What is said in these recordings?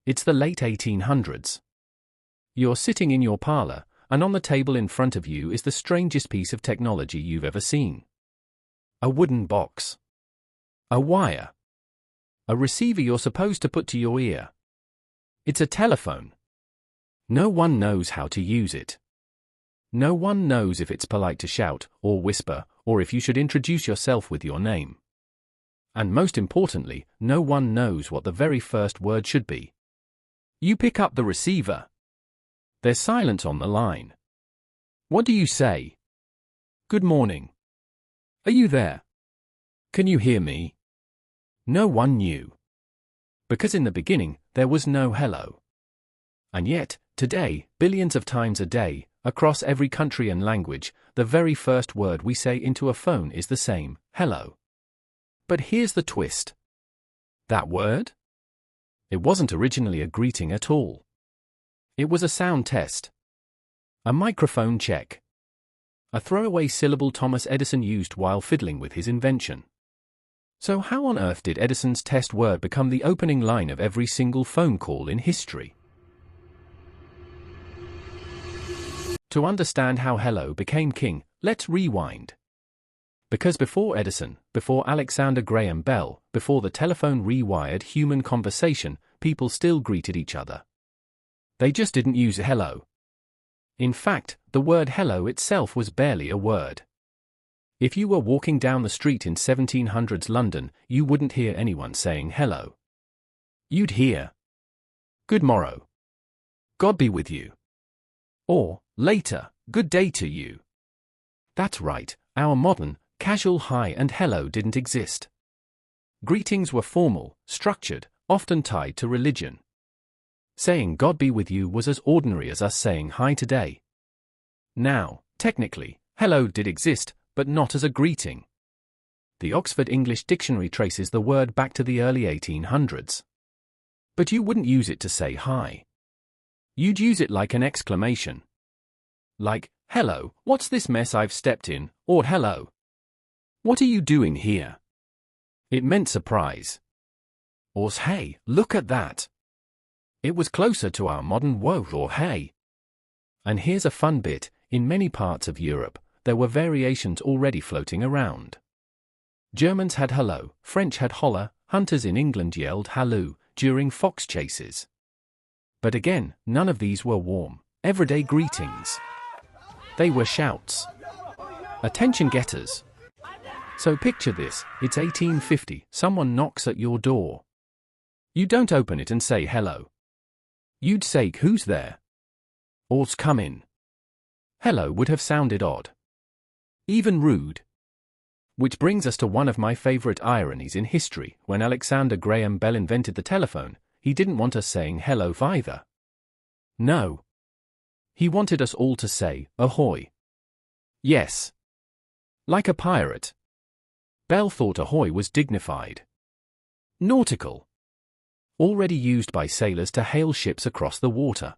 It's the late 1800s. You're sitting in your parlor, and on the table in front of you is the strangest piece of technology you've ever seen. A wooden box. A wire. A receiver you're supposed to put to your ear. It's a telephone. No one knows how to use it. No one knows if it's polite to shout or whisper, or if you should introduce yourself with your name. And most importantly, no one knows what the very first word should be. You pick up the receiver. There's silence on the line. What do you say? Good morning. Are you there? Can you hear me? No one knew. Because in the beginning, there was no hello. And yet, today, billions of times a day, across every country and language, the very first word we say into a phone is the same, hello. But here's the twist. That word? It wasn't originally a greeting at all. It was a sound test. A microphone check. A throwaway syllable Thomas Edison used while fiddling with his invention. So how on earth did Edison's test word become the opening line of every single phone call in history? To understand how hello became king, let's rewind. Because before Edison, before Alexander Graham Bell, before the telephone rewired human conversation, people still greeted each other. They just didn't use hello. In fact, the word hello itself was barely a word. If you were walking down the street in 1700s London, you wouldn't hear anyone saying hello. You'd hear, good morrow. God be with you. Or, later, good day to you. That's right, our modern, casual hi and hello didn't exist. Greetings were formal, structured, often tied to religion. Saying God be with you was as ordinary as us saying hi today. Now, technically, hello did exist, but not as a greeting. The Oxford English Dictionary traces the word back to the early 1800s. But you wouldn't use it to say hi. You'd use it like an exclamation. Like, hello, what's this mess I've stepped in, or hello. What are you doing here? It meant surprise. Or hey, look at that. It was closer to our modern whoa or hey. And here's a fun bit, in many parts of Europe, there were variations already floating around. Germans had hello, French had holla, hunters in England yelled halloo during fox chases. But again, none of these were warm, everyday greetings. They were shouts. Attention getters. So picture this, it's 1850, someone knocks at your door. You don't open it and say hello. You'd say, who's there? Or's come in. Hello would have sounded odd. Even rude. Which brings us to one of my favorite ironies in history. When Alexander Graham Bell invented the telephone, he didn't want us saying hello either. No. He wanted us all to say, ahoy. Yes. Like a pirate. Bell thought ahoy was dignified. Nautical. Already used by sailors to hail ships across the water.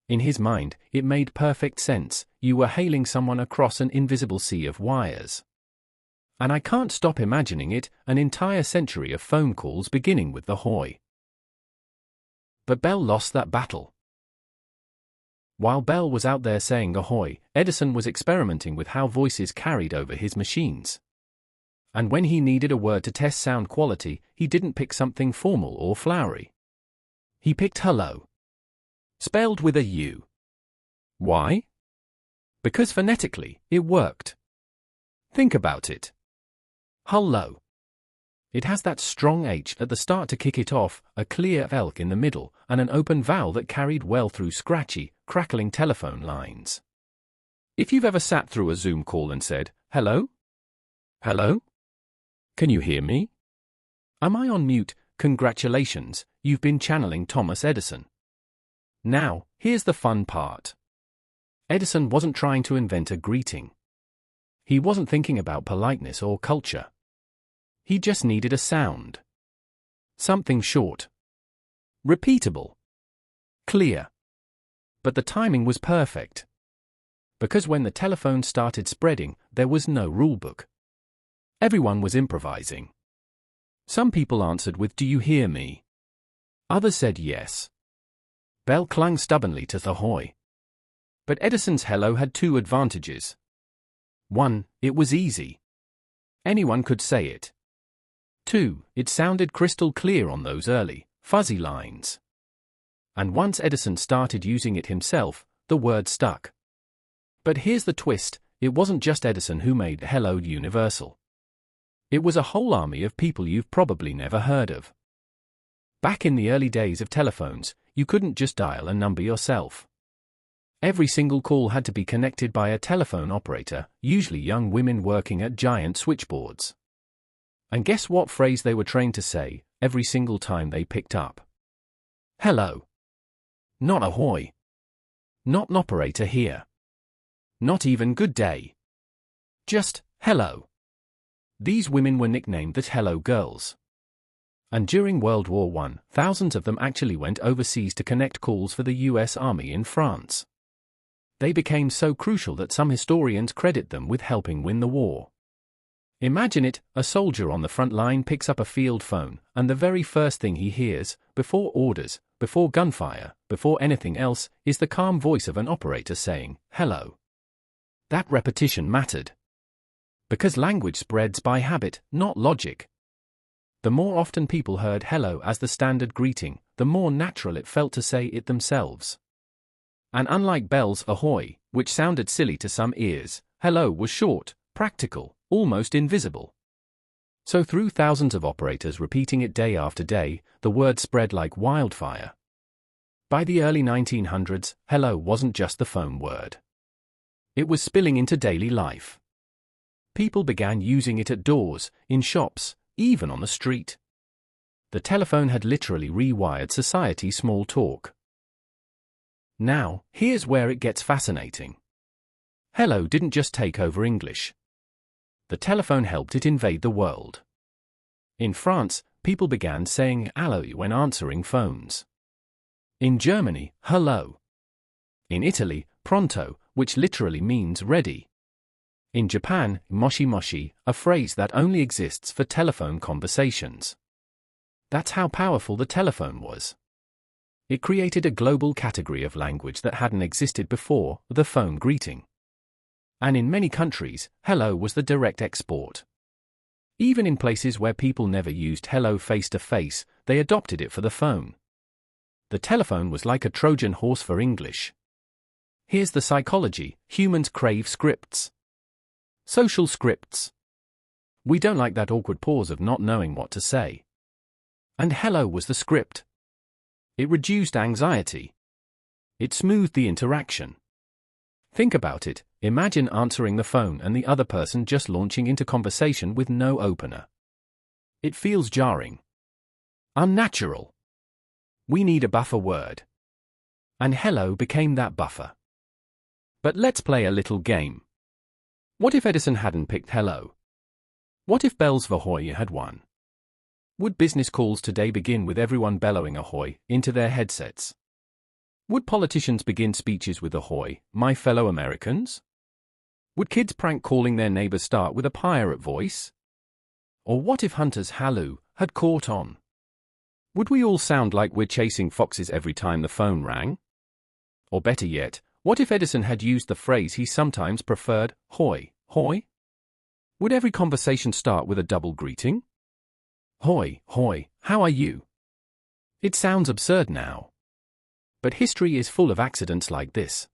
In his mind, it made perfect sense, you were hailing someone across an invisible sea of wires. And I can't stop imagining it, an entire century of phone calls beginning with the hoy. But Bell lost that battle. While Bell was out there saying ahoy, Edison was experimenting with how voices carried over his machines. And when he needed a word to test sound quality, he didn't pick something formal or flowery. He picked hello. Spelled with a U. Why? Because phonetically, it worked. Think about it. Hello. It has that strong H at the start to kick it off, a clear L in the middle, and an open vowel that carried well through scratchy, crackling telephone lines. If you've ever sat through a Zoom call and said, hello? Hello? Can you hear me? Am I on mute? Congratulations, you've been channeling Thomas Edison. Now, here's the fun part. Edison wasn't trying to invent a greeting. He wasn't thinking about politeness or culture. He just needed a sound. Something short. Repeatable. Clear. But the timing was perfect. Because when the telephone started spreading, there was no rulebook. Everyone was improvising. Some people answered with, "Do you hear me?" Others said yes. Bell clung stubbornly to Ahoy. But Edison's hello had two advantages. 1. It was easy. Anyone could say it. 2. It sounded crystal clear on those early, fuzzy lines. And once Edison started using it himself, the word stuck. But here's the twist, it wasn't just Edison who made hello universal. It was a whole army of people you've probably never heard of. Back in the early days of telephones, you couldn't just dial a number yourself. Every single call had to be connected by a telephone operator, usually young women working at giant switchboards. And guess what phrase they were trained to say every single time they picked up? Hello. Not ahoy. Not an operator here. Not even good day. Just, hello. These women were nicknamed the Hello Girls. And during World War I, thousands of them actually went overseas to connect calls for the US Army in France. They became so crucial that some historians credit them with helping win the war. Imagine it, a soldier on the front line picks up a field phone, and the very first thing he hears, before orders, before gunfire, before anything else, is the calm voice of an operator saying, hello. That repetition mattered. Because language spreads by habit, not logic. The more often people heard hello as the standard greeting, the more natural it felt to say it themselves. And unlike Bell's ahoy, which sounded silly to some ears, hello was short, practical, almost invisible. So through thousands of operators repeating it day after day, the word spread like wildfire. By the early 1900s, hello wasn't just the phone word. It was spilling into daily life. People began using it at doors, in shops, even on the street. The telephone had literally rewired society's small talk. Now, here's where it gets fascinating. Hello didn't just take over English. The telephone helped it invade the world. In France, people began saying allo when answering phones. In Germany, hello. In Italy, pronto, which literally means ready. In Japan, moshi moshi, a phrase that only exists for telephone conversations. That's how powerful the telephone was. It created a global category of language that hadn't existed before, the phone greeting. And in many countries, hello was the direct export. Even in places where people never used hello face-to-face, they adopted it for the phone. The telephone was like a Trojan horse for English. Here's the psychology: humans crave scripts. Social scripts. We don't like that awkward pause of not knowing what to say. And hello was the script. It reduced anxiety. It smoothed the interaction. Think about it, imagine answering the phone and the other person just launching into conversation with no opener. It feels jarring. Unnatural. We need a buffer word. And hello became that buffer. But let's play a little game. What if Edison hadn't picked hello? What if Bell's Ahoy had won? Would business calls today begin with everyone bellowing ahoy into their headsets? Would politicians begin speeches with ahoy, my fellow Americans? Would kids prank calling their neighbors start with a pirate voice? Or what if Hunter's halloo had caught on? Would we all sound like we're chasing foxes every time the phone rang? Or better yet, what if Edison had used the phrase he sometimes preferred, hoy, hoy? Would every conversation start with a double greeting? Hoy, hoy, how are you? It sounds absurd now. But history is full of accidents like this.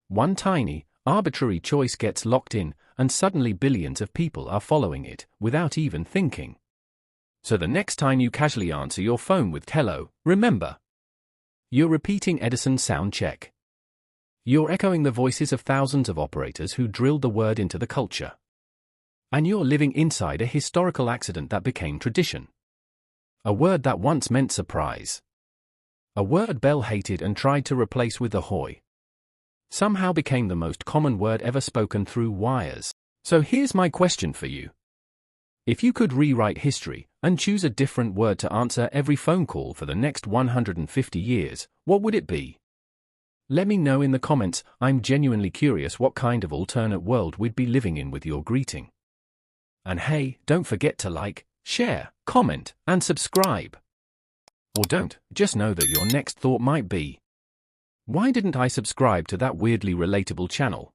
One tiny, arbitrary choice gets locked in, and suddenly billions of people are following it, without even thinking. So the next time you casually answer your phone with hello, remember, you're repeating Edison's sound check. You're echoing the voices of thousands of operators who drilled the word into the culture. And you're living inside a historical accident that became tradition. A word that once meant surprise. A word Bell hated and tried to replace with ahoy. Somehow became the most common word ever spoken through wires. So here's my question for you. If you could rewrite history and choose a different word to answer every phone call for the next 150 years, what would it be? Let me know in the comments. I'm genuinely curious what kind of alternate world we'd be living in with your greeting. And hey, don't forget to like, share, comment, and subscribe. Or don't, just know that your next thought might be, why didn't I subscribe to that weirdly relatable channel?